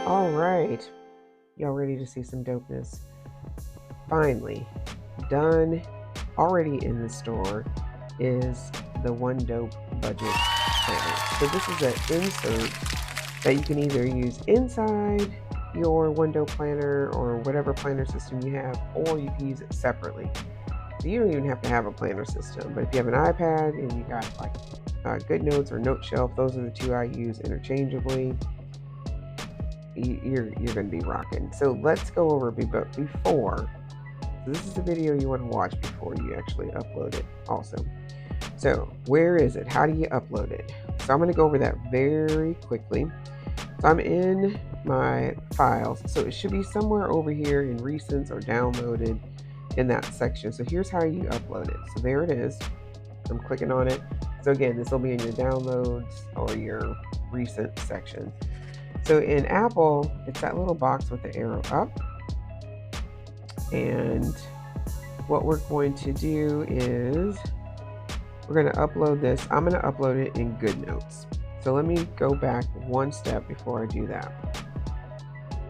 All right, y'all ready to see some dopeness? Finally, done, already in the store is the 1DOPEBudget planner. So this is an insert that you can either use inside your 1Dope planner or whatever planner system you have, or you can use it separately. So you don't even have to have a planner system, but if you have an iPad and you got like Goodnotes or Noteshelf, those are the two I use interchangeably. You're going to be rocking. So let's go over, but before, so this is the video you want to watch before you actually upload it also. So where is it? How do you upload it? So I'm going to go over that very quickly. So I'm in my files, so it should be somewhere over here in recents or downloaded in that section. So here's how you upload it. So there it is. I'm clicking on it. So again, this will be in your downloads or your recent section. So in Apple, it's that little box with the arrow up. And what we're going to do is we're going to upload this. I'm going to upload it in Goodnotes. So let me go back one step before I do that.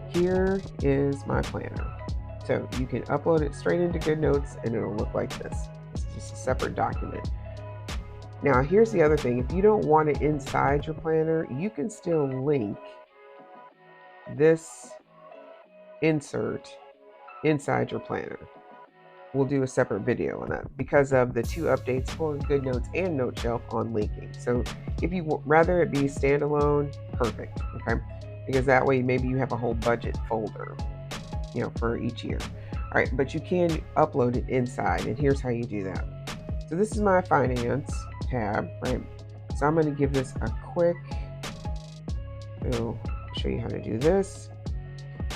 Here is my planner. So you can upload it straight into Goodnotes and it'll look like this. It's just a separate document. Now here's the other thing. If you don't want it inside your planner, you can still link this insert inside your planner. We'll do a separate video on that because of the two updates for Goodnotes and Noteshelf on linking. So if you rather it be standalone, perfect, okay? Because that way maybe you have a whole budget folder, you know, for each year. All right, but you can upload it inside, and here's how you do that. So this is my finance tab, right? So I'm going to give this a quick, so show you how to do this.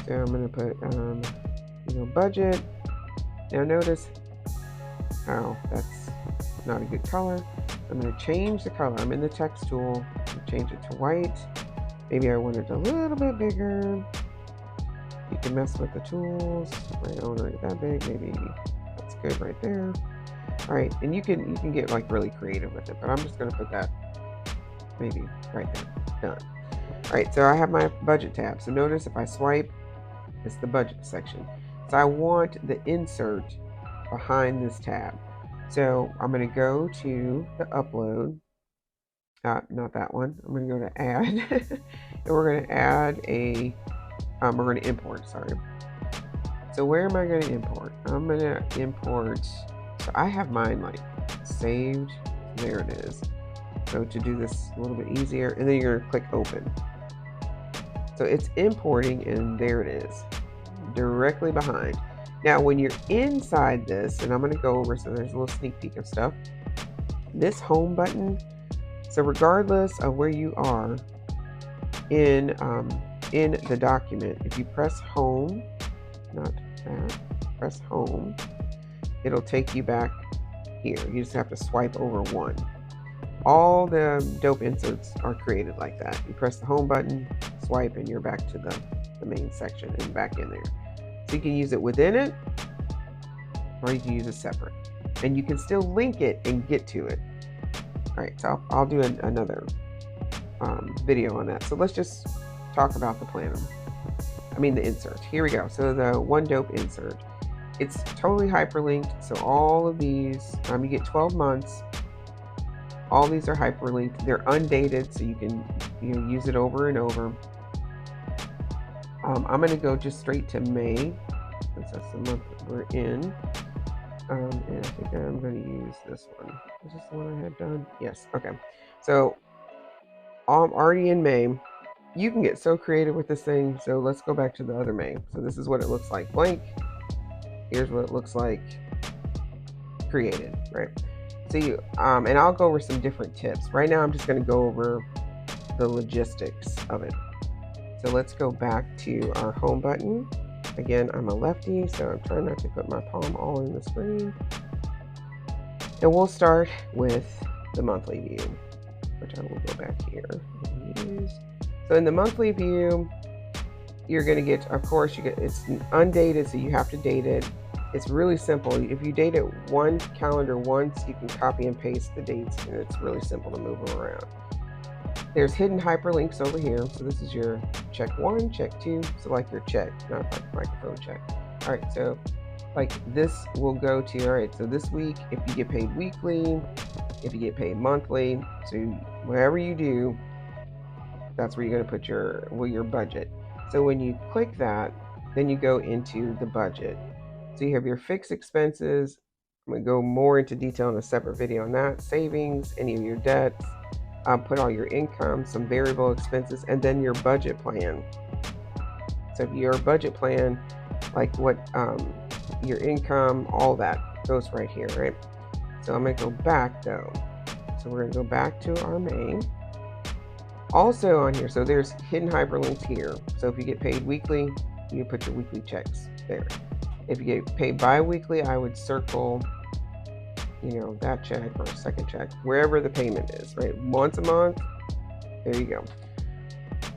So I'm going to put, budget. Now notice how that's not a good color. I'm going to change the color. I'm in the text tool, change it to white. Maybe I want it a little bit bigger. You can mess with the tools. I don't want it that big. Maybe that's good right there. All right, and you can get like really creative with it, but I'm just going to put that maybe right there. Done. All right, so I have my budget tab. So notice if I swipe, it's the budget section. So I want the insert behind this tab. So I'm going to go to the upload, not that one. I'm going to go to add, and we're going to add a, we're going to import, sorry. So where am I going to import? I'm going to import, so I have mine like saved, there it is. So to do this a little bit easier, and then you're going to click open. So it's importing, and there it is, directly behind. Now when you're inside this, and I'm going to go over, so there's a little sneak peek of stuff, this home button, so regardless of where you are in the document, if you press home, not that, press home, it'll take you back here. You just have to swipe over one. All the dope inserts are created like that. You press the home button, swipe, and you're back to the main section and back in there. So you can use it within it, or you can use it separate. And you can still link it and get to it. All right, so I'll do another video on that. So let's just talk about the planner. The insert. Here we go. So the 1Dope insert. It's totally hyperlinked. So all of these, you get 12 months. All these are hyperlinked. They're undated, so you can use it over and over. I'm going to go just straight to May, since that's the month that we're in. And I think I'm going to use this one. Is this the one I had done? Yes. Okay. So I'm already in May. You can get so creative with this thing. So let's go back to the other May. So this is what it looks like blank. Here's what it looks like created, right? So and I'll go over some different tips. Right now, I'm just going to go over the logistics of it. So let's go back to our home button. Again, I'm a lefty, so I'm trying not to put my palm all in the screen. And we'll start with the monthly view, which I will go back here and use. So in the monthly view, you're going to get, of course, it's undated, so you have to date it. It's really simple. If you date it one calendar once, you can copy and paste the dates, and it's really simple to move them around. There's hidden hyperlinks over here. So this is your check 1, check 2. So like your check, not like microphone check. All right, so like this will go to, all right, so this week, if you get paid weekly, if you get paid monthly, so whatever you do, that's where you're going to put your budget. So when you click that, then you go into the budget. So you have your fixed expenses. I'm going to go more into detail in a separate video on that. Savings, any of your debts, put all your income, some variable expenses, and then your budget plan. So if your budget plan, like what your income, all that goes right here, right? So I'm going to go back though. So we're going to go back to our main. Also on here, so there's hidden hyperlinks here. So if you get paid weekly, you put your weekly checks there. If you get paid bi-weekly, I would circle, that check or a second check, wherever the payment is, right? Once a month, there you go.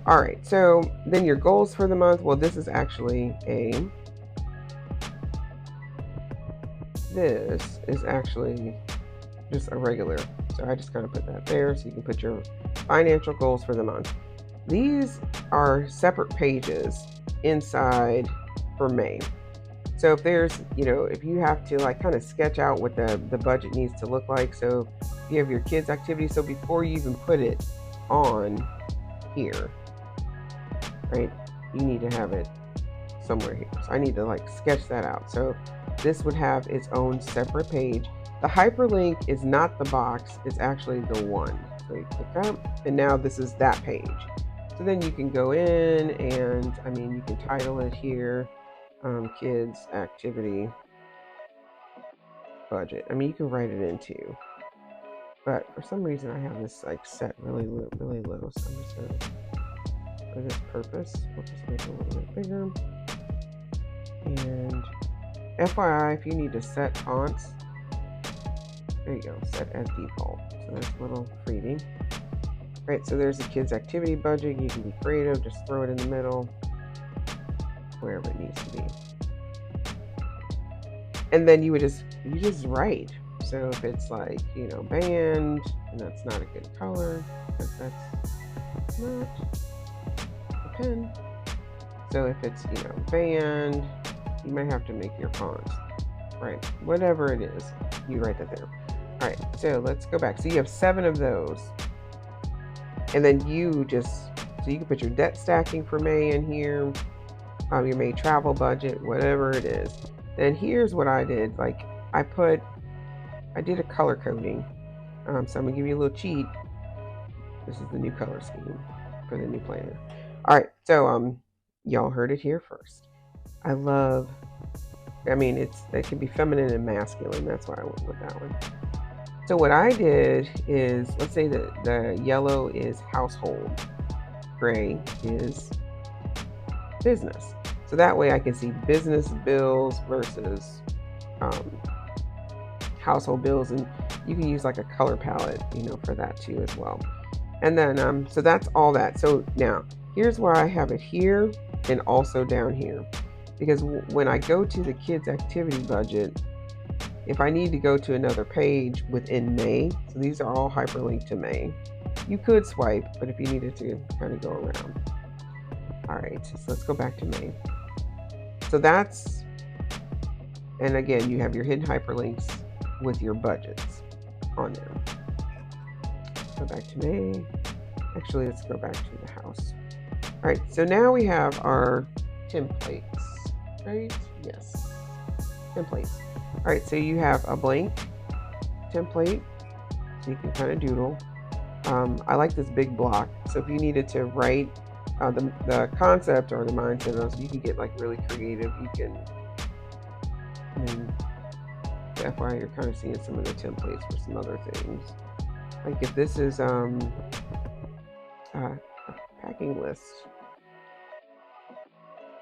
All right, so then your goals for the month. Well, this is actually just a regular. So I just kind of put that there so you can put your financial goals for the month. These are separate pages inside for May. So if there's, if you have to like kind of sketch out what the budget needs to look like. So if you have your kids' activity, so before you even put it on here, right, you need to have it somewhere here. So I need to like sketch that out. So this would have its own separate page. The hyperlink is not the box, it's actually the one. So you click that, and now this is that page. So then you can go in and, you can title it here, kids activity budget. You can write it in too. But for some reason I have this like set really low. So I'm just gonna, for this purpose, we'll just make it a little bit bigger. And FYI, if you need to set fonts, there you go, set as default. So that's a little freebie. Right, so there's the kids activity budget. You can be creative, just throw it in the middle, wherever it needs to be. And then you just write. So if it's like, band, and that's not a good color, because that's not a pen. So if it's, band, you might have to make your font, right? Whatever it is, you write that there. All right, so let's go back. So you have 7 of those. And then so you can put your debt stacking for May in here, your May travel budget, whatever it is. Then here's what I did. Like I did a color coding. So I'm gonna give you a little cheat. This is the new color scheme for the new planner. All right, so y'all heard it here first. It can be feminine and masculine. That's why I went with that one. So what I did is, let's say that the yellow is household, gray is business. So that way I can see business bills versus household bills, and you can use like a color palette, for that too as well. And then, so that's all that. So now here's where I have it here and also down here, because when I go to the kids activity budget, if I need to go to another page within May, so these are all hyperlinked to May, you could swipe, but if you needed to kind of go around. All right, so let's go back to May. So and again, you have your hidden hyperlinks with your budgets on there. Go back to May. Actually, let's go back to the house. All right, so now we have our templates, right? Yes, templates. All right, so you have a blank template, so you can kind of doodle. I like this big block, so if you needed to write the concept or the mindset of those, you can get like really creative. You can, FYI, you're kind of seeing some of the templates for some other things. Like if this is a packing list,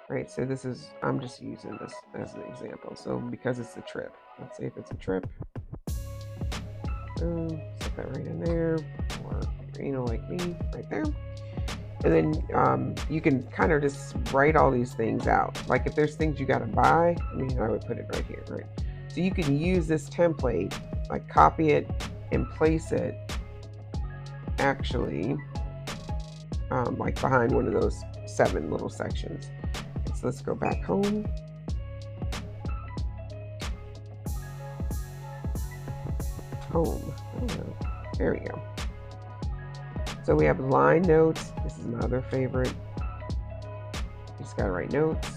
right? So this is, I'm just using this as an example. So because it's a trip, let's say if it's a trip, set that right in there, or like me, right there. And then you can kind of just write all these things out. Like if there's things you got to buy, I would put it right here, right? So you can use this template, like copy it and place it actually like behind one of those 7 little sections. So let's go back home. Home. I don't know. There we go. So we have line notes. This is my other favorite. You just gotta write notes.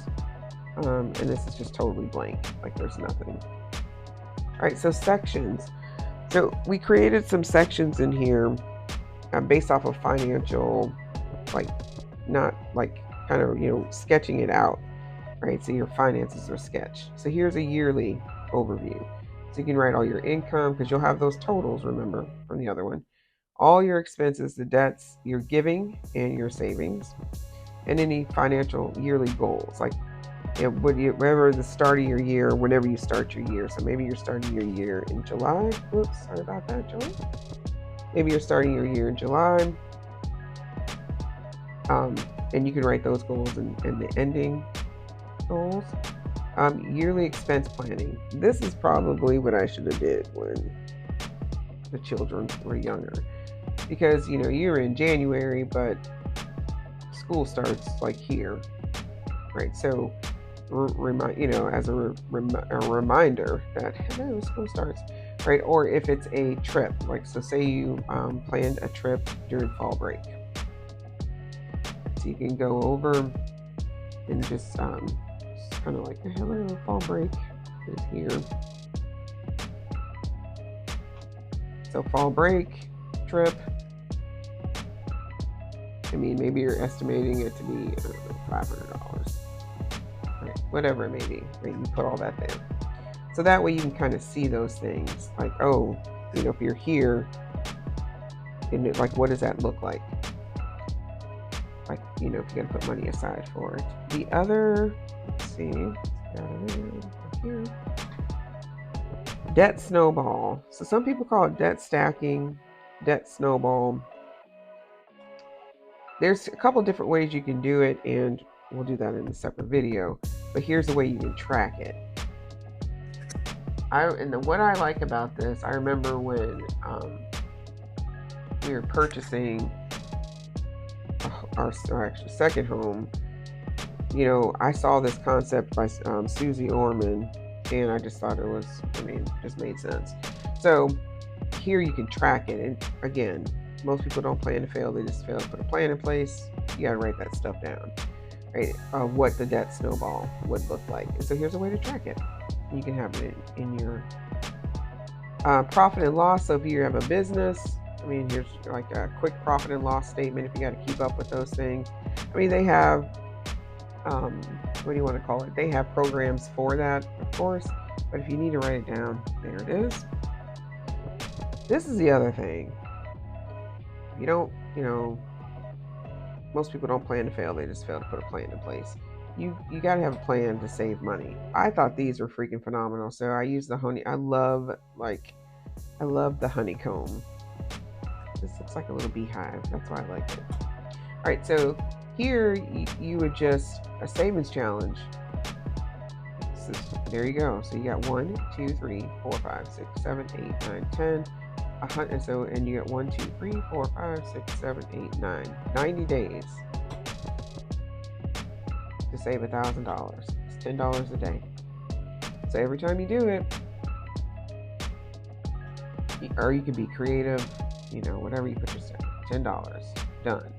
And this is just totally blank. Like there's nothing. All right, so sections. So we created some sections in here based off of financial, like not like kind of, sketching it out, right? So your finances are sketched. So here's a yearly overview. So you can write all your income because you'll have those totals, remember, from the other one. All your expenses, the debts, your giving, and your savings, and any financial yearly goals. Like whatever the start of your year, whenever you start your year. So maybe you're starting your year in July. Whoops, sorry about that, Julie. Maybe you're starting your year in July. And you can write those goals and the ending goals. Yearly expense planning. This is probably what I should have did when the children were younger, because you're in January, but school starts like here, right? So as a reminder that hello, school starts, right? Or if it's a trip, like so say you planned a trip during fall break, so you can go over and just kind of like the hello, fall break is here. So fall break trip, I mean, maybe you're estimating it to be $500, right? Whatever it may be, right? You put all that there. So that way you can kind of see those things, like, oh, if you're here, and like, what does that look like? Like, if you got to put money aside for it. The other, let's see, here. Debt snowball. So some people call it debt stacking, debt snowball. There's a couple different ways you can do it, and we'll do that in a separate video. But here's the way you can track it. What I like about this, I remember when we were purchasing our actually second home. I saw this concept by Susie Orman, and I just thought it just made sense. So here you can track it, and again, most people don't plan to fail; they just fail to put a plan in place. You got to write that stuff down, right? What the debt snowball would look like, and so here's a way to track it. You can have it in your profit and loss. So if you have a business, here's like a quick profit and loss statement if you got to keep up with those things. They have, what do you want to call it? They have programs for that, of course, but if you need to write it down, there it is. This is the other thing. You don't, most people don't plan to fail, they just fail to put a plan in place. You got to have a plan to save money. I thought these were freaking phenomenal. So I use the honey. I love the honeycomb. This looks like a little beehive. That's why I like it. All right, so here you would just a savings challenge. So there you go. So you got 1, 2, 3, 4, 5, 6, 7, 8, 9, 10, 100. So and you got 1, 2, 3, 4, 5, 6, 7, 8, 9, 90 days to save $1,000. It's $10 a day. So every time you do it, or you can be creative, whatever you put yourself. $10. Done.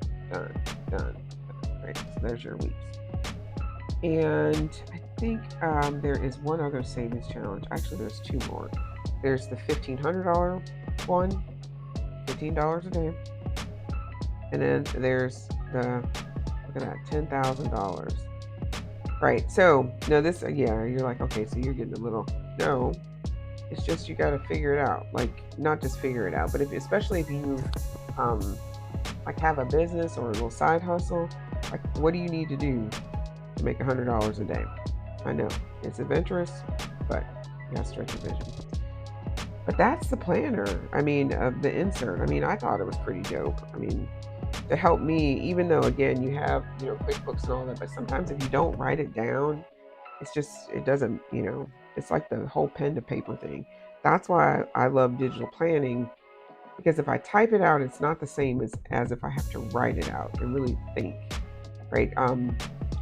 Right. So there's your weeks. And I think there is one other savings challenge. Actually, there's 2 more. There's the $1,500 one, $15 a day. And then there's the, look at that, $10,000. Right. So no, this, you're like, okay, so you're getting a little, no, it's just, you got to figure it out. Like, not just figure it out, but especially if you, like have a business or a little side hustle, like what do you need to do to make $100 a day? I know it's adventurous, but you got to stretch your vision. But that's the planner. The insert. I thought it was pretty dope. To help me, even though again you have QuickBooks and all that, but sometimes if you don't write it down, it doesn't, it's like the whole pen to paper thing. That's why I love digital planning, because if I type it out, it's not the same as if I have to write it out and really think, right?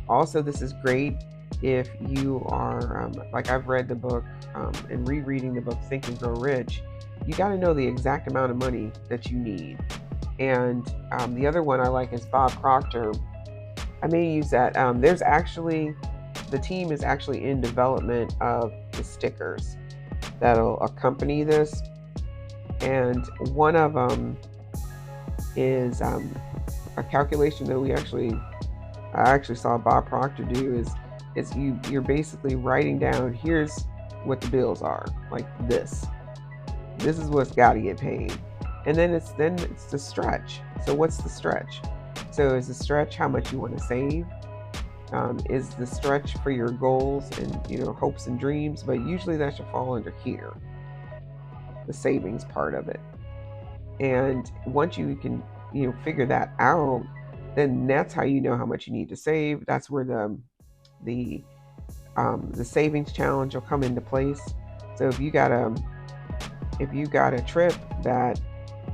Also, this is great if you are, like I've read the book and rereading the book Think and Grow Rich. You got to know the exact amount of money that you need. And the other one I like is Bob Proctor. I may use that. There's actually, the team is actually in development of the stickers that'll accompany this. And one of them is a calculation that I actually saw Bob Proctor do is you're basically writing down, here's what the bills are, like this is what's got to get paid, and then it's the stretch. So what's the stretch? So is the stretch how much you want to save? Is the stretch for your goals and hopes and dreams? But usually that should fall under here, the savings part of it. And once you can figure that out, then that's how you know how much you need to save. That's where the savings challenge will come into place. So if you got a trip that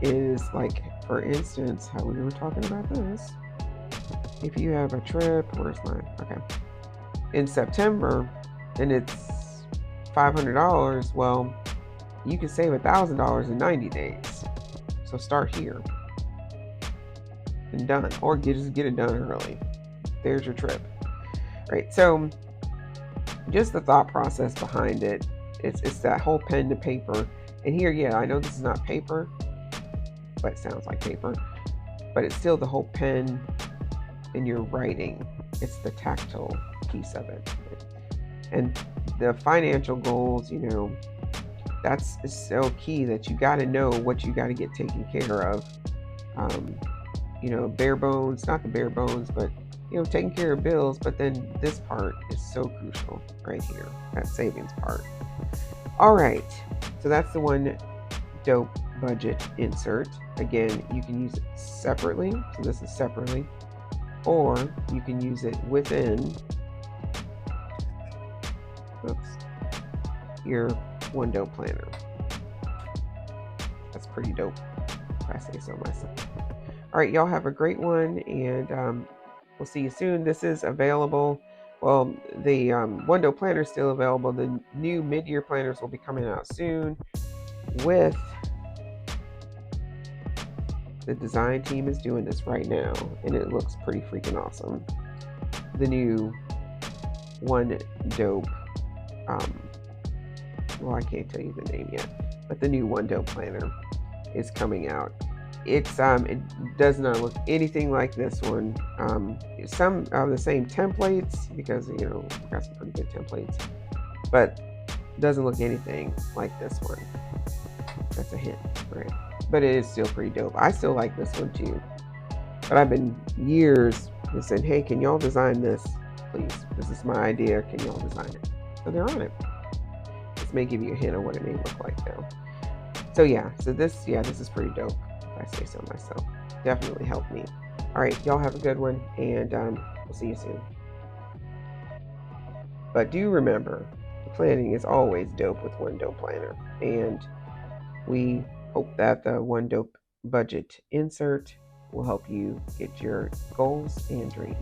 is, like, for instance, how we were talking about this, if you have a trip, where's mine? Okay, in September, and it's $500, well, you can save $1,000 in 90 days. So start here and done, or just get it done early. There's your trip, right? So just the thought process behind it, it's that whole pen to paper. And here, yeah, I know this is not paper, but it sounds like paper, but it's still the whole pen and you're writing. It's the tactile piece of it. And the financial goals, that's so key, that you got to know what you got to get taken care of. Bare bones, not the bare bones, but taking care of bills. But then this part is so crucial right here, that savings part. All right, so that's the one dope budget insert. Again, you can use it separately. So this is separately, or you can use it within your 1Dope planner. That's pretty dope, if I say so myself. All right, y'all have a great one, and we'll see you soon. This is available. Well, the 1Dope planner is still available. The new mid-year planners will be coming out soon. With the design team is doing this right now, and it looks pretty freaking awesome. The new 1Dope, well, I can't tell you the name yet, but the new 1Dope planner is coming out. It does not look anything like this one. Some of the same templates, because we've got some pretty good templates, but doesn't look anything like this one. That's a hint, right? But it is still pretty dope. I still like this one too. But I've been years saying, hey, can y'all design this, please? This is my idea. Can y'all design it? So they're on it. This may give you a hint of what it may look like though. So this is pretty dope, if I say so myself. Definitely helped me. All right, y'all have a good one, and we'll see you soon. But do remember, planning is always dope with 1Dope planner, and we hope that the 1Dope budget insert will help you get your goals and dreams.